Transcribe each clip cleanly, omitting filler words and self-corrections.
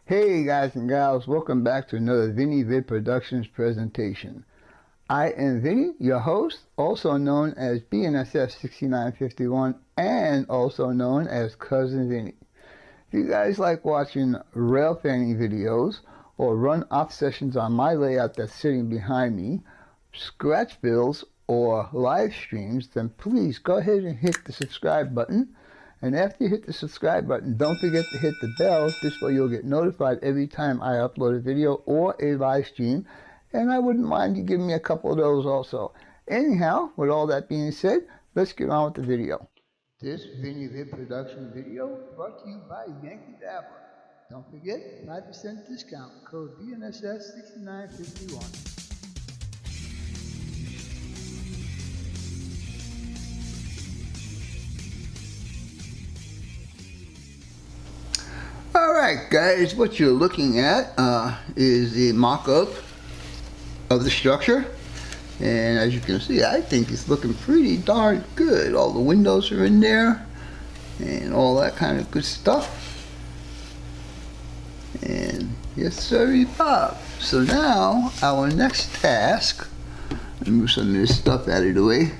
Hey guys and gals, welcome back to another Vinny Vid Productions presentation. I am Vinny, your host, also known as BNSF6951 and also known as Cousin Vinny. If you guys like watching rail fanning videos or run-off sessions on my layout that's sitting behind me, scratch builds, or live streams, then please go ahead and hit the subscribe button. And after you hit the subscribe button, don't forget to hit the bell. This way you'll get notified every time I upload a video or a live stream. And I wouldn't mind you giving me a couple of those also. Anyhow, with all that being said, let's get on with the video. This Vinny Vid production video brought to you by Yankee Dabbler. Don't forget, 5% discount, code BNSS6951. Alright guys, what you're looking at is the mock-up of the structure, and as you can see, I think it's looking pretty darn good. All the windows are in there and all that kind of good stuff, and yes sir, Bob. So now our next task, let me move some of this stuff out of the way,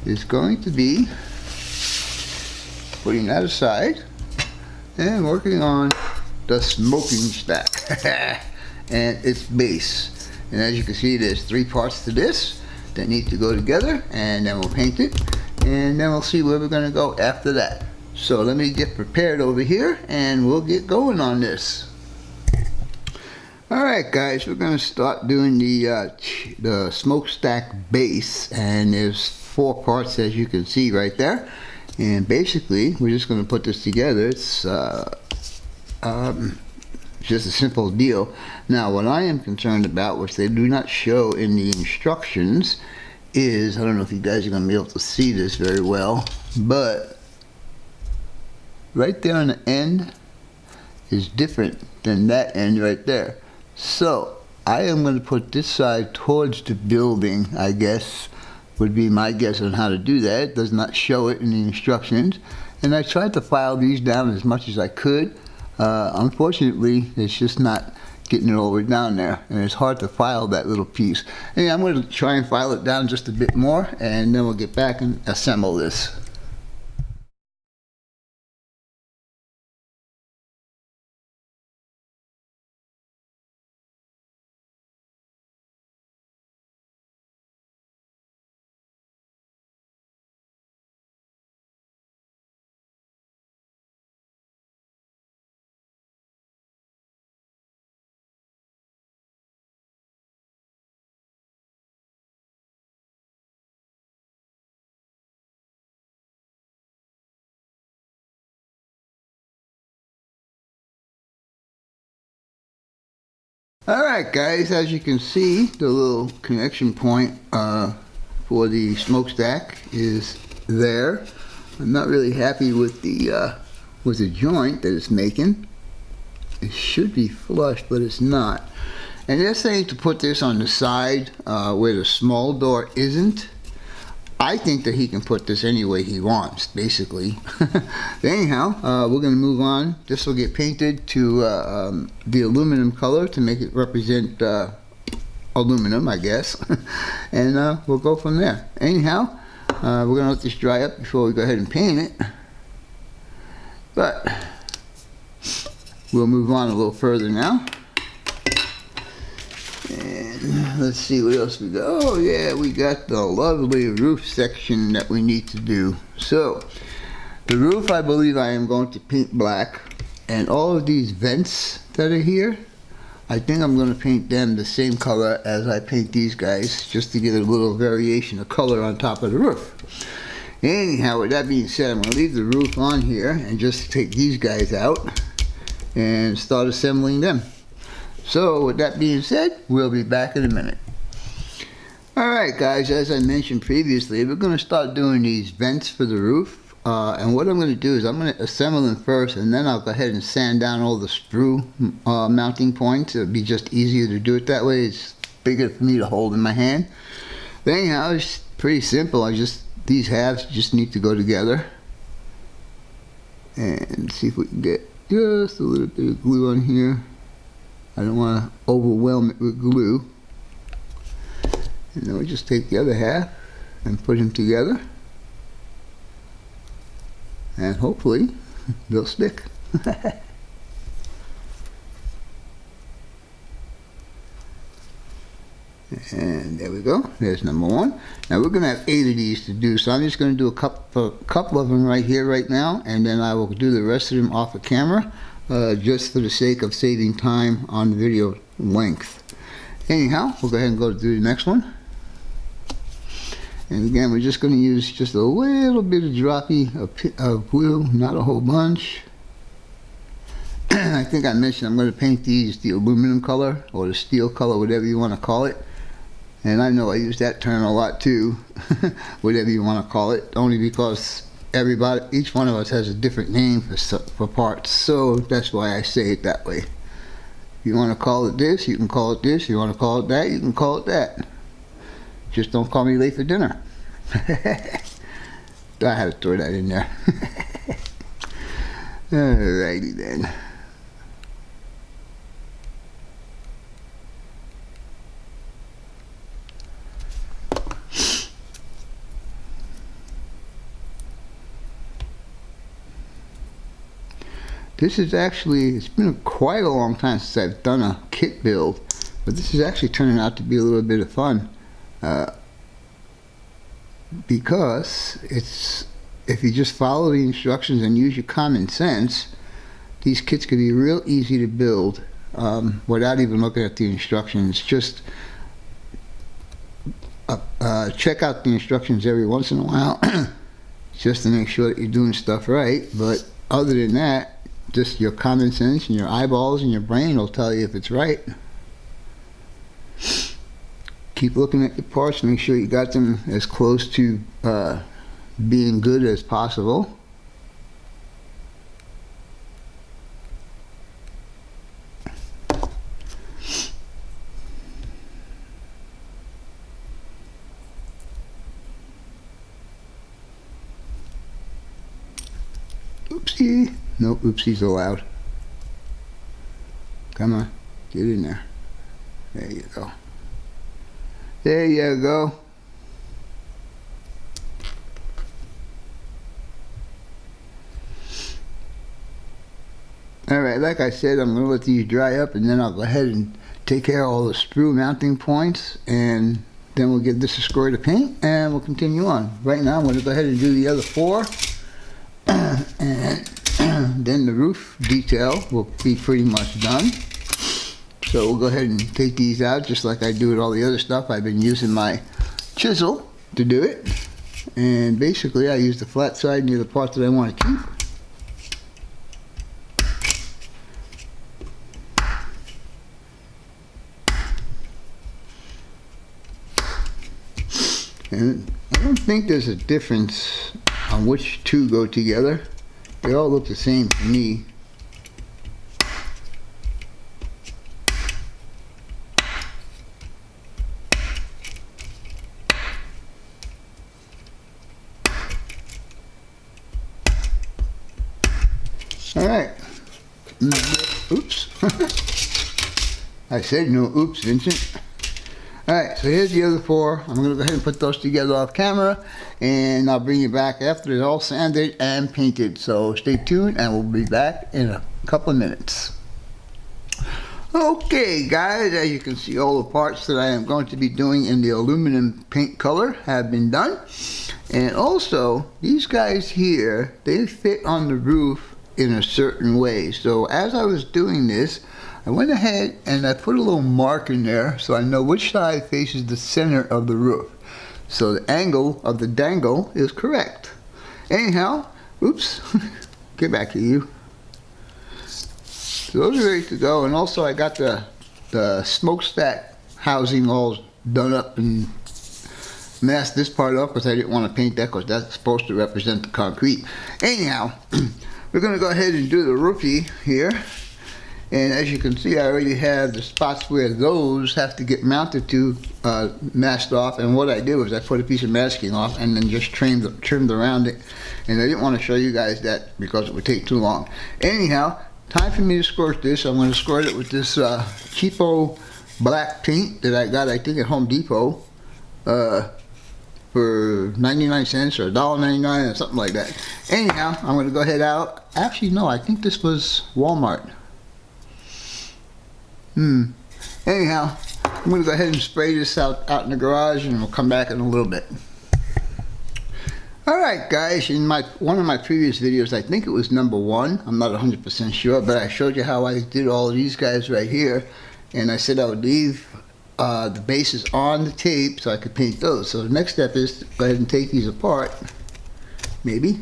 is going to be putting that aside and working on the smoking stack and its base. And as you can see, there's three parts to this that need to go together, and then we'll paint it, and then we'll see where we're going to go after that. So let me get prepared over here and we'll get going on this. Alright guys, we're going to start doing the smokestack base, and there's four parts as you can see right there. And basically, we're just going to put this together. It's just a simple deal. Now, what I am concerned about, which they do not show in the instructions, is, I don't know if you guys are going to be able to see this very well, but right there on the end is different than that end right there. So, I am going to put this side towards the building, I guess, would be my guess on how to do that. It does not show it in the instructions, and I tried to file these down as much as I could. Unfortunately, it's just not getting it all the way down there, and it's hard to file that little piece. Anyway, I'm going to try and file it down just a bit more, and then we'll get back and assemble this. Alright guys, as you can see, the little connection point for the smokestack is there. I'm not really happy with the joint that it's making. It should be flush, but it's not. And they're saying to put this on the side where the small door isn't. I think that he can put this any way he wants, basically. Anyhow, we're going to move on. This will get painted to the aluminum color to make it represent aluminum, I guess. And we'll go from there. Anyhow, we're going to let this dry up before we go ahead and paint it. But we'll move on a little further now. And let's see what else we got. Oh yeah, we got the lovely roof section that we need to do. So the roof, I believe I am going to paint black, and all of these vents that are here, I think I'm going to paint them the same color as I paint these guys, just to get a little variation of color on top of the roof. Anyhow, with that being said, I'm going to leave the roof on here and just take these guys out and start assembling them. So with that being said, we'll be back in a minute. Alright guys, as I mentioned previously, we're going to start doing these vents for the roof. And what I'm going to do is I'm going to assemble them first, and then I'll go ahead and sand down all the sprue mounting points. It'll be just easier to do it that way. It's bigger for me to hold in my hand. But anyhow, it's pretty simple. These halves just need to go together. And see if we can get just a little bit of glue on here. I don't want to overwhelm it with glue. And then we just take the other half and put them together. And hopefully they'll stick. And there we go. There's number one. Now we're going to have 8 of these to do, so I'm just going to do a couple of them right here, right now, and then I will do the rest of them off the camera, just for the sake of saving time on video length. Anyhow, we'll go ahead and go to the next one. And again, we're just going to use just a little bit of droppy of glue, not a whole bunch. I think I mentioned I'm going to paint these the aluminum color or the steel color, whatever you want to call it. And I know I use that term a lot too, whatever you want to call it, only because each one of us has a different name for parts, so that's why I say it that way. If you want to call it this, you can call it this. If you want to call it that, you can call it that. Just don't call me late for dinner. I had to throw that in there. Alrighty then. This is actually, it's been quite a long time since I've done a kit build, but this is actually turning out to be a little bit of fun, because if you just follow the instructions and use your common sense, these kits can be real easy to build without even looking at the instructions. Just check out the instructions every once in a while just to make sure that you're doing stuff right, but other than that, just your common sense and your eyeballs and your brain will tell you if it's right. Keep looking at your parts, make sure you got them as close to being good as possible. Oopsie. No oopsies allowed. Come on, get in there. There you go. There you go. Alright, like I said, I'm going to let these dry up and then I'll go ahead and take care of all the sprue mounting points, and then we'll give this a squirt of paint and we'll continue on. Right now I'm going to go ahead and do the other 4 and then the roof detail will be pretty much done. So we'll go ahead and take these out just like I do with all the other stuff. I've been using my chisel to do it, and basically I use the flat side near the part that I want to keep. And I don't think there's a difference on which 2 go together. They all look the same to me. Alright. Oops. I said no oops, Vincent. Alright, so here's the other 4. I'm going to go ahead and put those together off camera, and I'll bring you back after they're all sanded and painted. So stay tuned and we'll be back in a couple of minutes. Okay guys, as you can see, all the parts that I am going to be doing in the aluminum paint color have been done. And also, these guys here, they fit on the roof in a certain way. So as I was doing this, I went ahead and I put a little mark in there so I know which side faces the center of the roof. So the angle of the dangle is correct. Anyhow, oops, get back to you. So those are ready to go, and also I got the smokestack housing all done up and masked this part up because I didn't want to paint that because that's supposed to represent the concrete. Anyhow, we're going to go ahead and do the roofie here. And as you can see, I already have the spots where those have to get mounted to masked off. And what I did was I put a piece of masking off and then just trimmed around it. And I didn't want to show you guys that because it would take too long. Anyhow, time for me to squirt this. I'm going to squirt it with this cheapo black paint that I got, I think, at Home Depot for 99 cents or $1.99 or something like that. Anyhow, I'm going to go ahead out. Actually, no, I think this was Walmart. Anyhow, I'm going to go ahead and spray this out in the garage, and we'll come back in a little bit. Alright guys, in one of my previous videos, I think it was number 1, I'm not 100% sure, but I showed you how I did all of these guys right here, and I said I would leave the bases on the tape so I could paint those. So the next step is to go ahead and take these apart, maybe.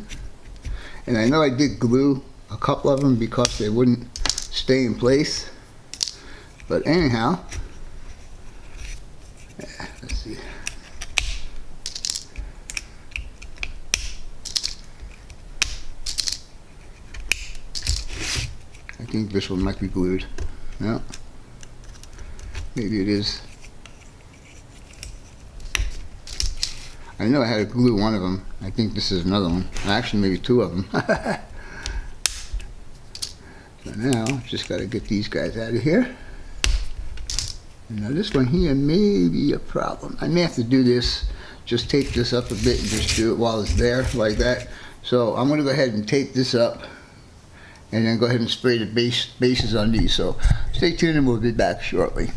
And I know I did glue a couple of them because they wouldn't stay in place. But anyhow, let's see. I think this one might be glued. No. Maybe it is. I know I had to glue one of them. I think this is another one. Actually, maybe 2 of them. So now, just got to get these guys out of here. Now this one here may be a problem. I may have to do this, just tape this up a bit and just do it while it's there, like that. So I'm going to go ahead and tape this up, and then go ahead and spray the bases on these. So stay tuned and we'll be back shortly.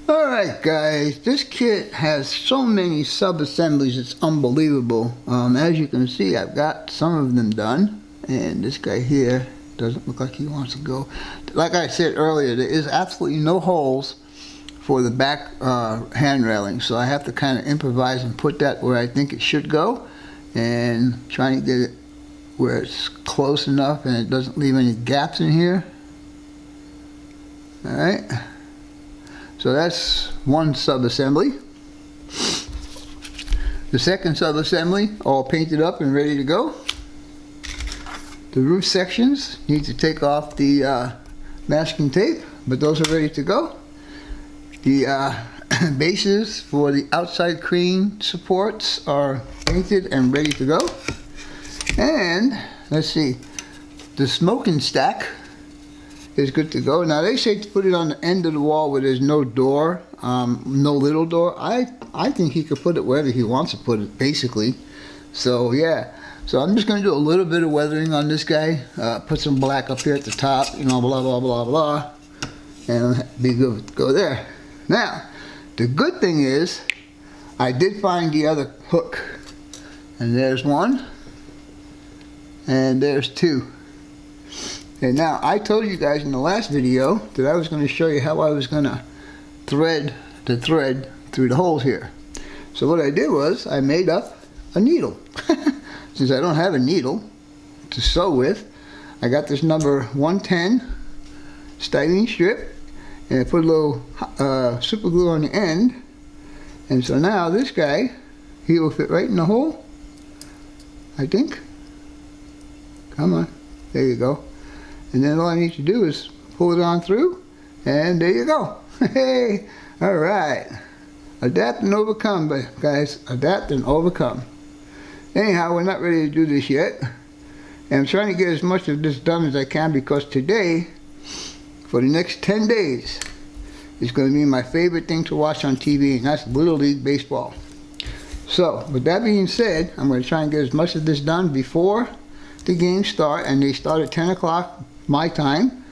Alright guys, this kit has so many sub-assemblies, it's unbelievable. As you can see, I've got some of them done, and this guy here doesn't look like he wants to go. Like I said earlier, there is absolutely no holes for the back hand railing, so I have to kind of improvise and put that where I think it should go, and trying to get it where it's close enough and it doesn't leave any gaps in here. Alright, so that's one sub-assembly. The second sub-assembly, all painted up and ready to go. The roof sections need to take off the masking tape, but those are ready to go. The bases for the outside crane supports are painted and ready to go. And let's see, the Smokestack is good to go. Now they say to put it on the end of the wall where there's no door, no little door. I think he could put it wherever he wants to put it, basically. So yeah, so I'm just going to do a little bit of weathering on this guy. Put some black up here at the top, you know, blah blah blah blah, and be good to go there. Now, the good thing is, I did find the other hook, and there's one, and there's 2. And now, I told you guys in the last video that I was going to show you how I was going to thread the thread through the holes here. So what I did was, I made up a needle. Since I don't have a needle to sew with, I got this number 110 styrene strip, and I put a little super glue on the end. And so now this guy, he will fit right in the hole, I think. Come on, there you go. And then all I need to do is pull it on through, and there you go. Hey, all right. Adapt and overcome, guys. Adapt and overcome. Anyhow, we're not ready to do this yet. And I'm trying to get as much of this done as I can, because today, for the next 10 days, is going to be my favorite thing to watch on TV, and that's Little League Baseball. So, with that being said, I'm going to try and get as much of this done before the games start, and they start at 10 o'clock my time,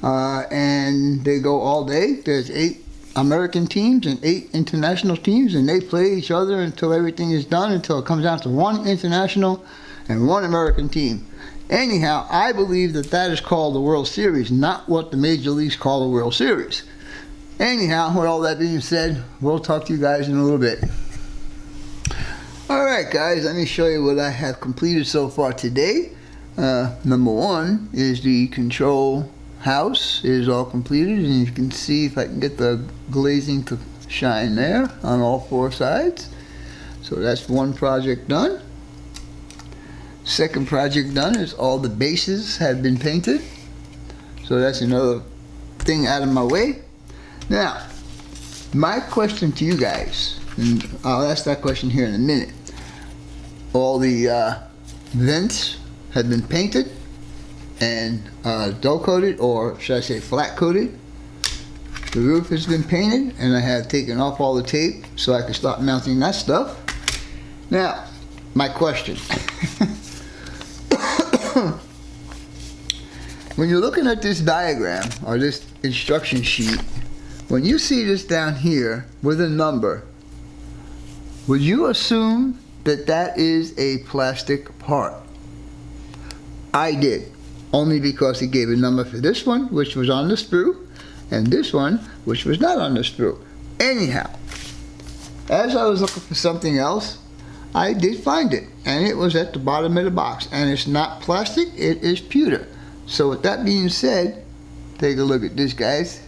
and they go all day. There's 8 American teams and 8 international teams, and they play each other until everything is done, until it comes down to 1 international and 1 American team. Anyhow, I believe that that is called the World Series, not what the major leagues call the World Series. Anyhow, with all that being said, we'll talk to you guys in a little bit. Alright guys, let me show you what I have completed so far today. Number 1 is the control house is all completed, and you can see if I can get the glazing to shine there on all 4 sides. So that's one project done. Second project done is all the bases have been painted. So that's another thing out of my way. Now, my question to you guys, and I'll ask that question here in a minute. All the vents have been painted, and dull coated, or should I say flat coated. The roof has been painted, and I have taken off all the tape so I can start mounting that stuff. Now, my question. When you're looking at this diagram or this instruction sheet, when you see this down here with a number, would you assume that that is a plastic part? I did, only because it gave a number for this one, which was on the sprue, and this one, which was not on the sprue. Anyhow, as I was looking for something else, I did find it, and it was at the bottom of the box, and it's not plastic, it is pewter. So with that being said, take a look at this, guys.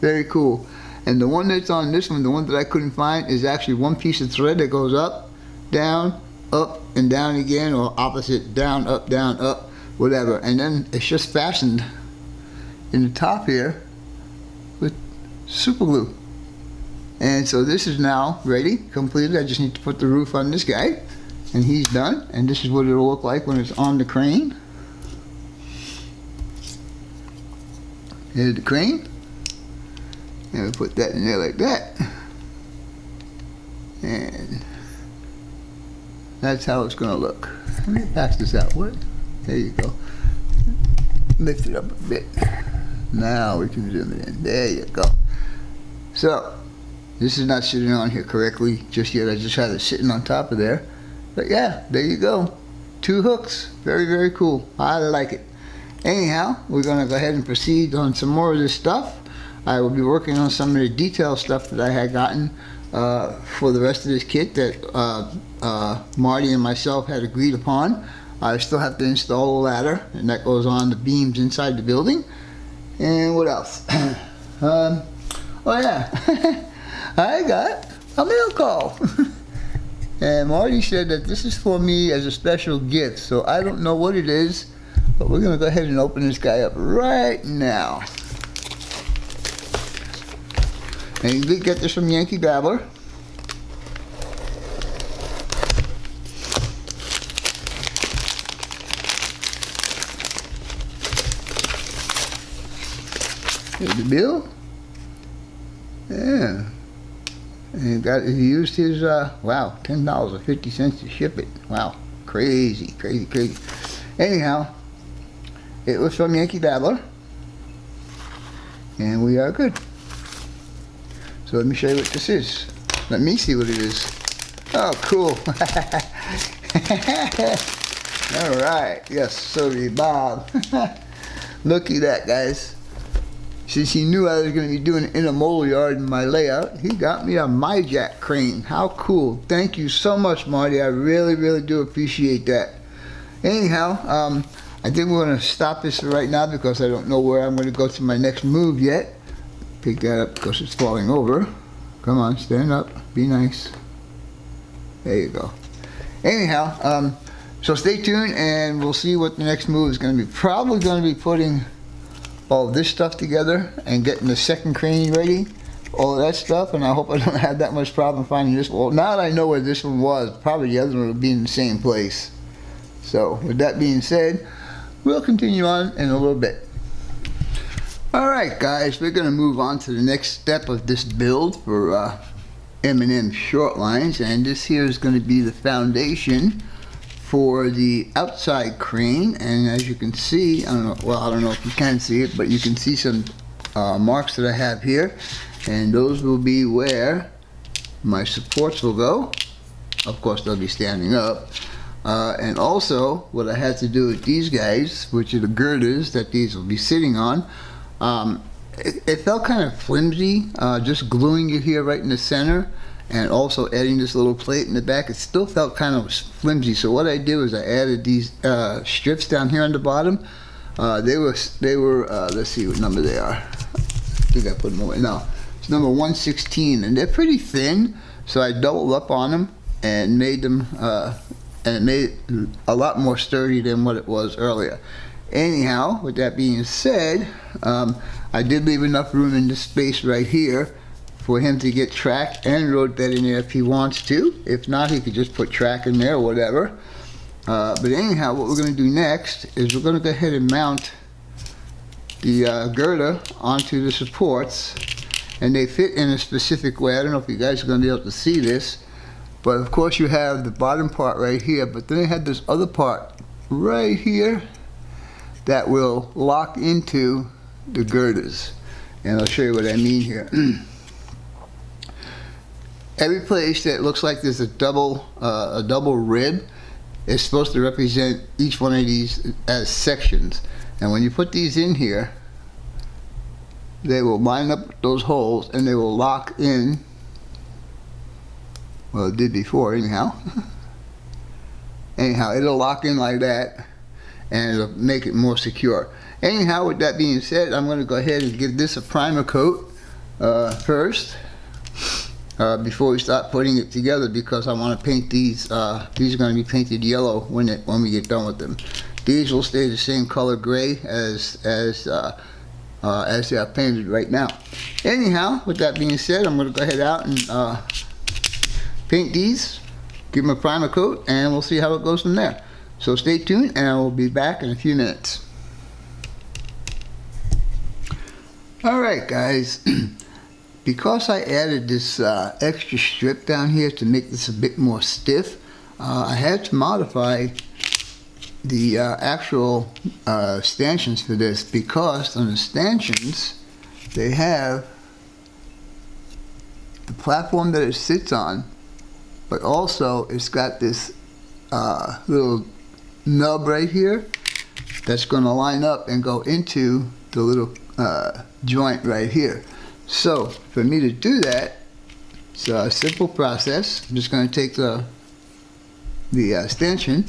Very cool. And the one that's on this one, the one that I couldn't find, is actually one piece of thread that goes up, and down again, or opposite, down, up, whatever. And then it's just fastened in the top here with super glue. And so this is now ready, completed. I just need to put the roof on this guy, and he's done. And this is what it'll look like when it's on the crane. Here's the crane, and we put that in there like that, and that's how it's gonna look. Let me pass this out. What? There you go. Lift it up a bit. Now we can zoom it in. There you go. So this is not sitting on here correctly just yet. I just had it sitting on top of there. But yeah, there you go. 2 hooks. Very, very cool. I like it. Anyhow, we're going to go ahead and proceed on some more of this stuff. I will be working on some of the detail stuff that I had gotten for the rest of this kit that Marty and myself had agreed upon. I still have to install a ladder, and that goes on the beams inside the building. And what else? Oh yeah, I got a mail call. And Marty said that this is for me as a special gift, so I don't know what it is. But we're going to go ahead and open this guy up right now. And you did get this from Yankee Dabbler. Here's the bill. Yeah. And he used his, wow, $10.50 to ship it. Wow. Crazy, crazy, crazy. Anyhow, it was from Yankee Dabbler, and we are good. So let me show you what this is. Let me see what it is. Oh, cool. Alright, yes, sorry, Bob. Looky that, guys. Since he knew I was going to be doing an intermodal yard in my layout, he got me a MyJack crane. How cool. Thank you so much, Marty. I really, really do appreciate that. Anyhow, I think we're going to stop this right now because I don't know where I'm going to go to my next move yet. Pick that up because it's falling over. Come on, stand up. Be nice. There you go. Anyhow, so stay tuned and we'll see what the next move is going to be. Probably going to be putting all this stuff together and getting the second crane ready. All of that stuff, and I hope I don't have that much problem finding this. Well, now that I know where this one was, probably the other one will be in the same place. So with that being said, we'll continue on in a little bit. Alright guys, we're going to move on to the next step of this build for M&M short lines, and this here is going to be the foundation for the outside crane. And as you can see, I don't know if you can see it, but you can see some marks that I have here, and those will be where my supports will go. Of course they'll be standing up. And also, what I had to do with these guys, which are the girders that these will be sitting on, it felt kind of flimsy, just gluing it here right in the center, and also adding this little plate in the back. It still felt kind of flimsy. So what I did was I added these strips down here on the bottom. They were let's see what number they are. I think I put them away. No, it's number 116, and they're pretty thin. So I doubled up on them and made them. And it made it a lot more sturdy than what it was earlier. Anyhow, with that being said, I did leave enough room in this space right here for him to get track and road bed in there if he wants to. If not, he could just put track in there or whatever. But anyhow, what we're going to do next is we're going to go ahead and mount the girder onto the supports, and they fit in a specific way. I don't know if you guys are going to be able to see this, but of course you have the bottom part right here, but then they have this other part right here that will lock into the girders, and I'll show you what I mean here. Every place that looks like there's a double rib is supposed to represent each one of these as sections. And when you put these in here, they will line up those holes and they will lock in. Well, it did before anyhow. Anyhow, it'll lock in like that and it'll make it more secure. Anyhow, with that being said, I'm going to go ahead and give this a primer coat first. Before we start putting it together, because I want to paint these. These are going to be painted yellow when we get done with them. These will stay the same color gray as they are painted right now. Anyhow, with that being said, I'm going to go ahead out and paint these, give them a primer coat, and we'll see how it goes from there. So stay tuned, and we'll be back in a few minutes. Alright guys, because I added this extra strip down here to make this a bit more stiff, I had to modify the actual stanchions for this, because on the stanchions they have the platform that it sits on, but also it's got this little nub right here that's going to line up and go into the little joint right here. So for me to do that, it's a simple process. I'm just going to take the stanchion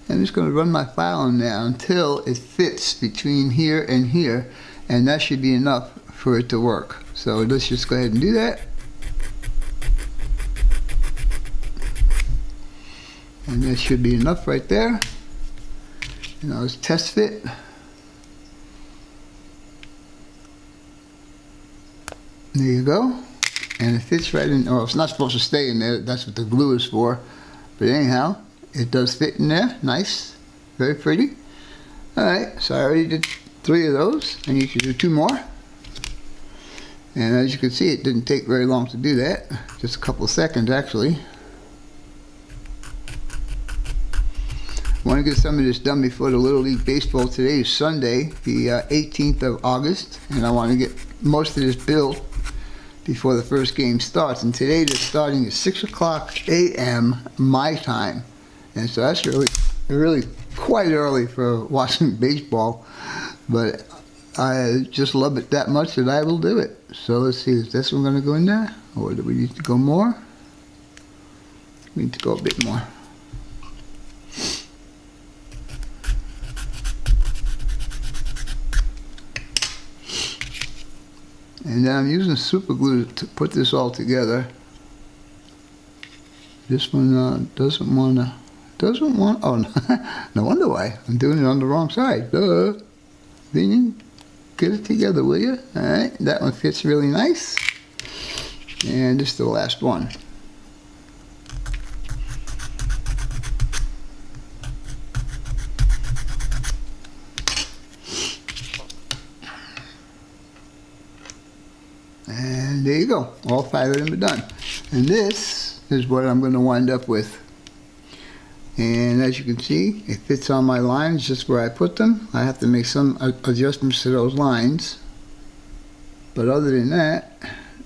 and I'm just going to run my file in there until it fits between here and here, and that should be enough for it to work. So let's just go ahead and do that. And that should be enough right there. Now let's test fit. There you go. And it fits right in. Oh, it's not supposed to stay in there. That's what the glue is for. But anyhow, it does fit in there. Nice. Very pretty. Alright, so I already did 3 of those. I need to do 2 more. And as you can see, it didn't take very long to do that. Just a couple of seconds actually. I want to get some of this done before the Little League Baseball. Today is Sunday, the 18th of August, and I want to get most of this built before the first game starts. And today they're starting at 6 o'clock a.m. my time, and so that's really quite early for watching baseball, but I just love it that much that I will do it. So let's see, is this one going to go in there, or do we need to go more? We need to go a bit more. And then I'm using super glue to put this all together. This one doesn't want, oh no wonder why. I'm doing it on the wrong side. Duh. Then get it together, will you? Alright, that one fits really nice. And this is the last one. And there you go. All 5 of them are done. And this is what I'm going to wind up with. And as you can see, it fits on my lines just where I put them. I have to make some adjustments to those lines. But other than that,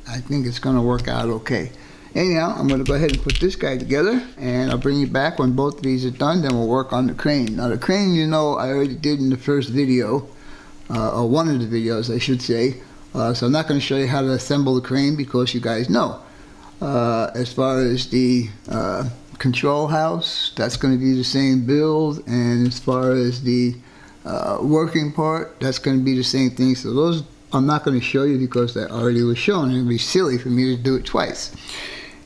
I think it's going to work out okay. Anyhow, I'm going to go ahead and put this guy together, and I'll bring you back when both of these are done. Then we'll work on the crane. Now the crane, you know, I already did in the first video, or one of the videos I should say. So I'm not going to show you how to assemble the crane because you guys know. As far as the control house, that's going to be the same build, and as far as the working part, that's going to be the same thing. So those I'm not going to show you because that already was shown. It would be silly for me to do it twice.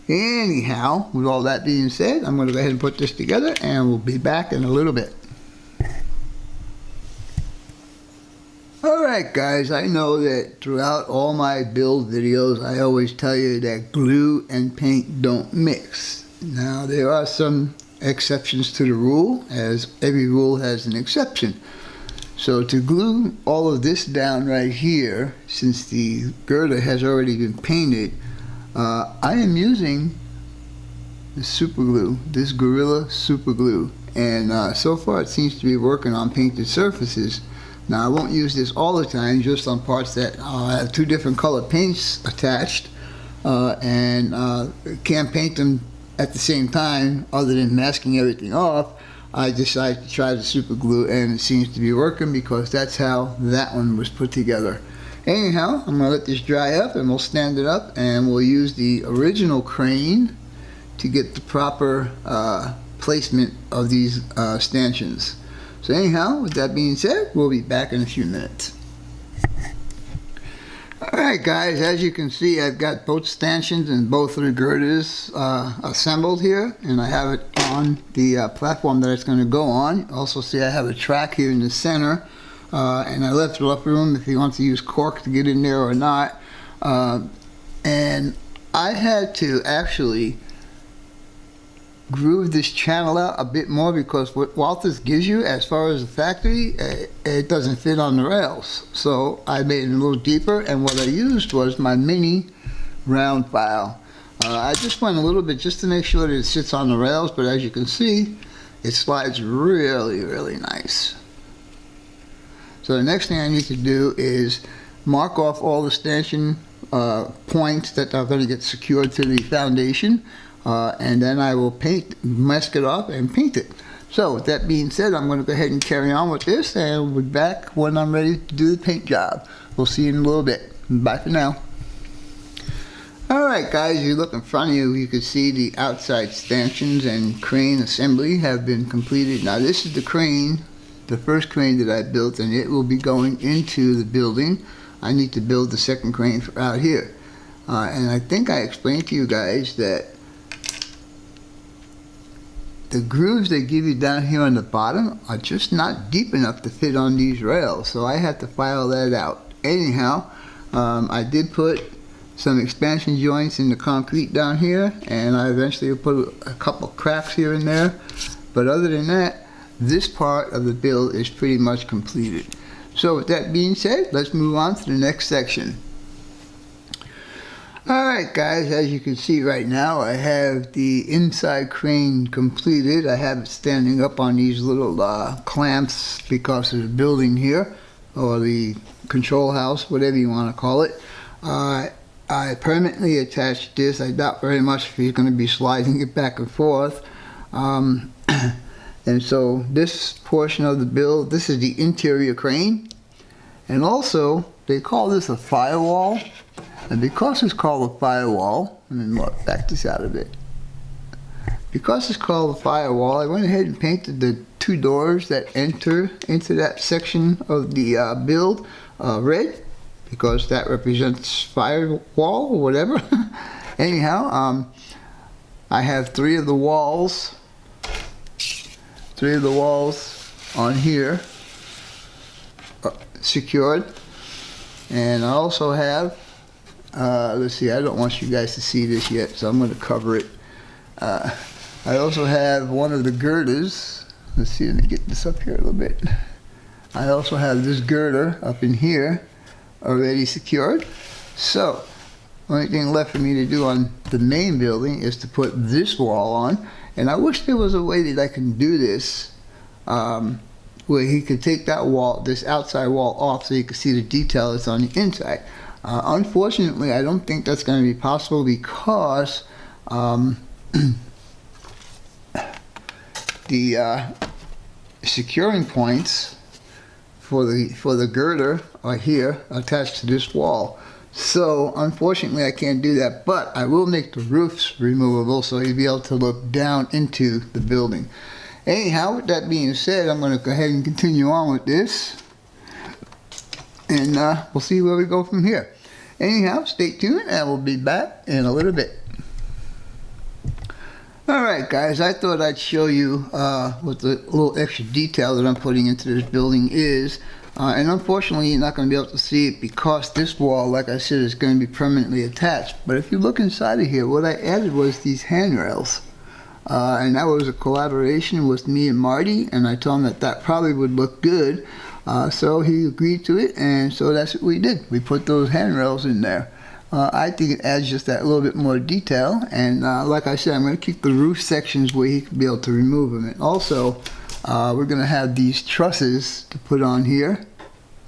Anyhow, with all that being said, I'm going to go ahead and put this together, and we'll be back in a little bit. Alright guys, I know that throughout all my build videos I always tell you that glue and paint don't mix. Now there are some exceptions to the rule, as every rule has an exception. So to glue all of this down right here, since the girder has already been painted, I am using the super glue, this Gorilla super glue, and so far it seems to be working on painted surfaces. Now I won't use this all the time, just on parts that have two different color paints attached, and can't paint them at the same time other than masking everything off. I decided to try the super glue, and it seems to be working because that's how that one was put together. Anyhow, I'm going to let this dry up and we'll stand it up, and we'll use the original crane to get the proper placement of these stanchions. So anyhow, with that being said, we'll be back in a few minutes. Alright guys, as you can see, I've got both stanchions and both of the girders assembled here, and I have it on the platform that it's going to go on. Also see I have a track here in the center, and I left enough room if you want to use cork to get in there or not. And I had to actually groove this channel out a bit more because what Walters gives you as far as the factory, it doesn't fit on the rails. So I made it a little deeper, and what I used was my mini round file. I just went a little bit just to make sure that it sits on the rails, but as you can see, it slides really, really nice. So the next thing I need to do is mark off all the stanchion points that are going to get secured to the foundation. And then I will mask it off and paint it. So with that being said, I'm going to go ahead and carry on with this, and we'll be back when I'm ready to do the paint job. We'll see you in a little bit. Bye for now. Alright guys, you look in front of you, you can see the outside stanchions and crane assembly have been completed. Now this is the crane, the first crane that I built, and it will be going into the building. I need to build the second crane for out here. And I think I explained to you guys that the grooves they give you down here on the bottom are just not deep enough to fit on these rails, so I had to file that out. Anyhow, I did put some expansion joints in the concrete down here, and I eventually put a couple cracks here and there, but other than that, this part of the build is pretty much completed. So with that being said, let's move on to the next section. Alright guys, as you can see right now, I have the inside crane completed. I have it standing up on these little clamps because of the building here, or the control house, whatever you want to call it. I permanently attached this. I doubt very much if he's going to be sliding it back and forth. And so this portion of the build, this is the interior crane. And also, they call this a firewall. And because it's called a firewall, let me back this out a bit. Because it's called a firewall, I went ahead and painted the two doors that enter into that section of the build red, because that represents firewall or whatever. Anyhow, I have three of the walls on here secured, and I also have let's see, I don't want you guys to see this yet, so I'm going to cover it. I also have one of the girders. Let's see, let me get this up here a little bit. I also have this girder up in here already secured. So, only thing left for me to do on the main building is to put this wall on. And I wish there was a way that I can do this where he could take that wall, this outside wall off, so you can see the detail that's on the inside. Unfortunately, I don't think that's going to be possible because the securing points for the girder are here attached to this wall. So unfortunately I can't do that, but I will make the roofs removable so you'll be able to look down into the building. Anyhow, with that being said, I'm going to go ahead and continue on with this, and we'll see where we go from here. Anyhow, stay tuned and we'll be back in a little bit. Alright guys, I thought I'd show you what the little extra detail that I'm putting into this building is. And unfortunately you're not going to be able to see it because this wall, like I said, is going to be permanently attached. But if you look inside of here, what I added was these handrails. and that was a collaboration with me and Marty, and I told him that that probably would look good. So he agreed to it, and so that's what we did. We put those handrails in there. I think it adds just that little bit more detail, and like I said, I'm going to keep the roof sections where he can be able to remove them. And also, we're going to have these trusses to put on here.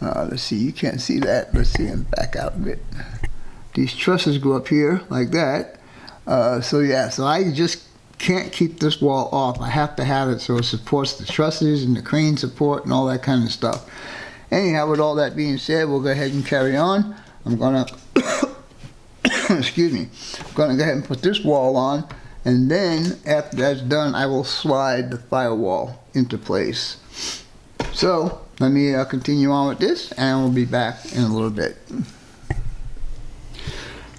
Let's see, you can't see that. Let's see them back out a bit. These trusses go up here like that. So yeah, so I just can't keep this wall off. I have to have it so it supports the trusses and the crane support and all that kind of stuff. Anyhow, with all that being said, we'll go ahead and carry on. I'm gonna excuse me, I'm gonna go ahead and put this wall on, and then after that's done, I will slide the firewall into place. So let me continue on with this, and we'll be back in a little bit.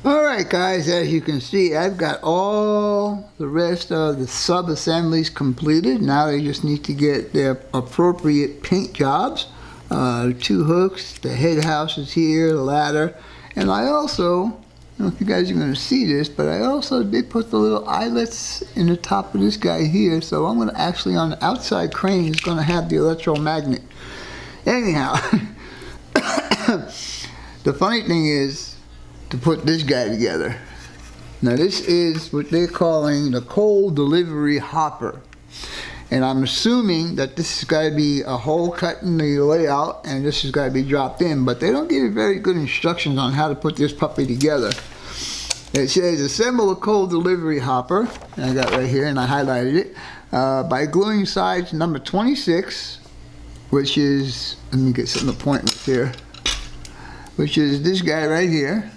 Alright guys, as you can see, I've got all the rest of the sub-assemblies completed. Now they just need to get their appropriate paint jobs. The 2 hooks, the head house is here, the ladder, and I also, I don't know if you guys are going to see this, but I also did put the little eyelets in the top of this guy here, so I'm going to actually, on the outside crane, is going to have the electromagnet. Anyhow, the funny thing is, to put this guy together. Now this is what they're calling the coal delivery hopper, and I'm assuming that this has got to be a hole cut in the layout, and this has got to be dropped in, but they don't give you very good instructions on how to put this puppy together. It says assemble a coal delivery hopper, and I got right here and I highlighted it, by gluing sides number 26, which is, let me get some appointments here, which is this guy right here.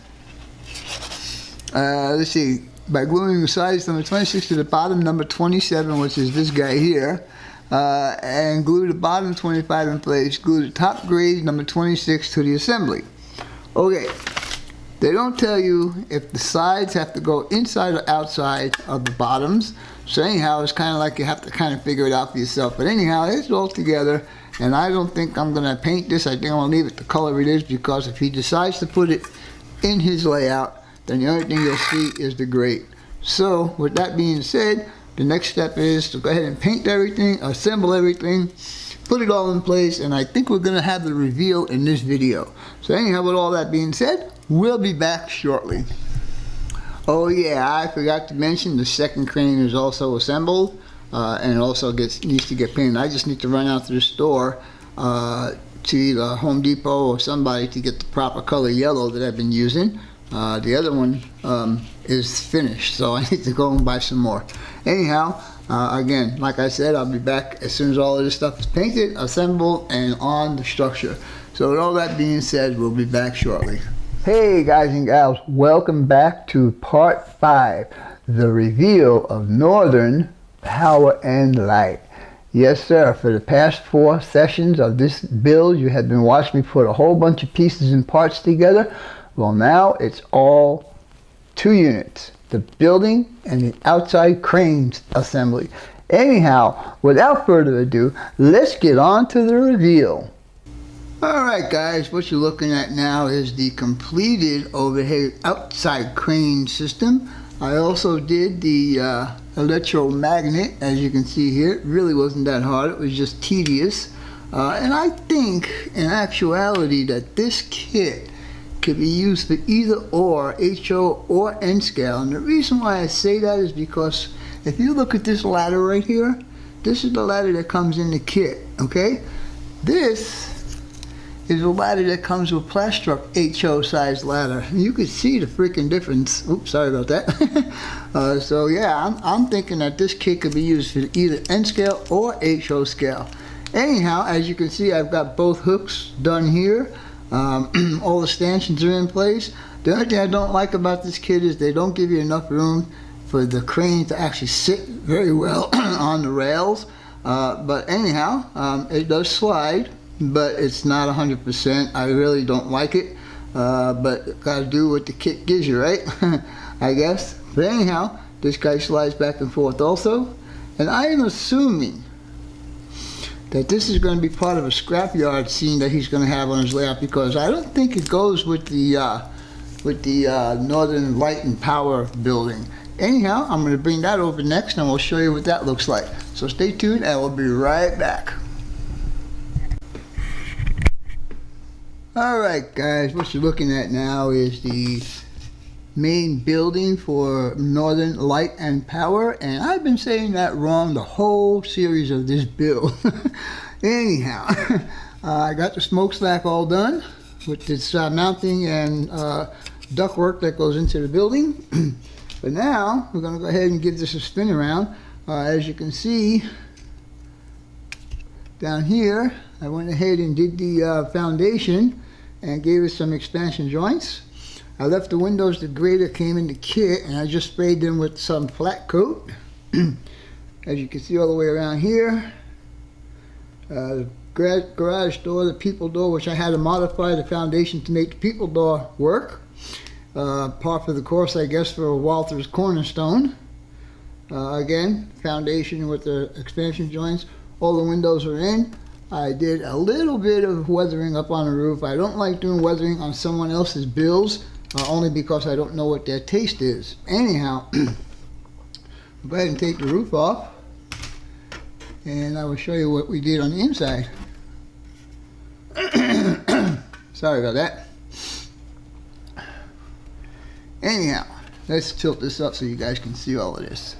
Let's see, by gluing the sides number 26 to the bottom number 27, which is this guy here, and glue the bottom 25 in place, glue the top grade number 26 to the assembly. Okay, they don't tell you if the sides have to go inside or outside of the bottoms, so anyhow, it's kind of like you have to kind of figure it out for yourself. But anyhow, it's all together, and I don't think I'm going to paint this. I think I'm going to leave it the color it is, because if he decides to put it in his layout, then the only thing you'll see is the grate. So with that being said, the next step is to go ahead and paint everything, assemble everything, put it all in place, and I think we're going to have the reveal in this video. So anyhow, with all that being said, we'll be back shortly. Oh yeah, I forgot to mention the second crane is also assembled, and it also needs to get painted. I just need to run out to the store to either Home Depot or somebody to get the proper color yellow that I've been using. The other one is finished, so I need to go and buy some more. Anyhow, again, like I said, I'll be back as soon as all of this stuff is painted, assembled, and on the structure. So with all that being said, we'll be back shortly. Hey guys and gals, welcome back to part 5, the reveal of Northern Power and Light. Yes sir, for the past 4 sessions of this build, you have been watching me put a whole bunch of pieces and parts together. Well, now it's all 2 units, the building and the outside cranes assembly. Anyhow, without further ado, let's get on to the reveal. Alright guys, what you're looking at now is the completed overhead outside crane system. I also did the electromagnet, as you can see here. It really wasn't that hard, it was just tedious. And I think, in actuality, that this kit could be used for either or HO or N scale, and the reason why I say that is because if you look at this ladder right here, this is the ladder that comes in the kit. Okay, this is a ladder that comes with Plastruck HO size ladder. You can see the freaking difference. Oops, sorry about that. So yeah, I'm thinking that this kit could be used for either N scale or HO scale. Anyhow, as you can see, I've got both hooks done here. All the stanchions are in place. The only thing I don't like about this kit is they don't give you enough room for the crane to actually sit very well on the rails. But anyhow, it does slide, but it's not 100%. I really don't like it, but gotta do what the kit gives you, right? I guess. But anyhow, this guy slides back and forth also, and I am assuming that this is going to be part of a scrapyard scene that he's going to have on his layout, because I don't think it goes with the Northern Light and Power building. Anyhow, I'm going to bring that over next and we'll show you what that looks like. So stay tuned and we'll be right back. Alright guys, what you're looking at now is the main building for Northern Light and Power, and I've been saying that wrong the whole series of this build. Anyhow, I got the smokestack all done with this mounting and ductwork that goes into the building. But now we're going to go ahead and give this a spin around. As you can see down here, I went ahead and did the foundation and gave it some expansion joints. I left the windows the gray that came in the kit, and I just sprayed them with some flat coat. As you can see all the way around here, the garage door, the people door, which I had to modify the foundation to make the people door work. Par for the course, I guess, for Walther's cornerstone. Again, foundation with the expansion joints. All the windows are in. I did a little bit of weathering up on the roof. I don't like doing weathering on someone else's bills, only because I don't know what their taste is. Anyhow, go ahead and take the roof off, and I will show you what we did on the inside. Sorry about that. Anyhow, let's tilt this up so you guys can see all of this.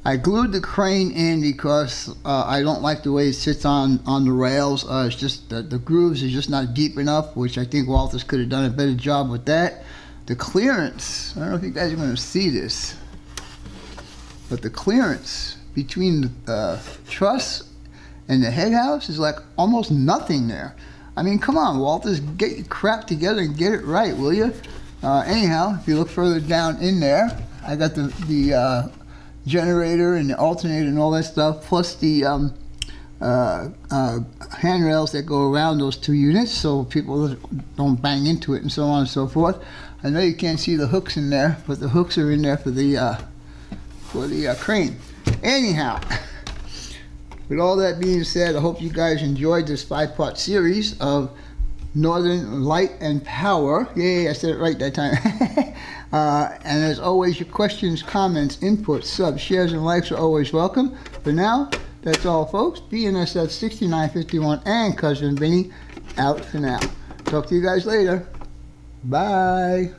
I glued the crane in because I don't like the way it sits on the rails. It's just the grooves is just not deep enough, which I think Walters could have done a better job with that. The clearance, I don't know if you guys are going to see this, but the clearance between the truss and the head house is like almost nothing there. I mean, come on, Walters, get your crap together and get it right, will you? Anyhow, if you look further down in there, I got the generator and the alternator and all that stuff, plus the handrails that go around those two units so people don't bang into it and so on and so forth. I know you can't see the hooks in there, but the hooks are in there for the crane. Anyhow, with all that being said, I hope you guys enjoyed this 5-part series of Northern Light and Power. Yay, I said it right that time. And as always, your questions, comments, inputs, subs, shares, and likes are always welcome. For now, that's all, folks. BNSF 6951 and Cousin Vinny out for now. Talk to you guys later. Bye.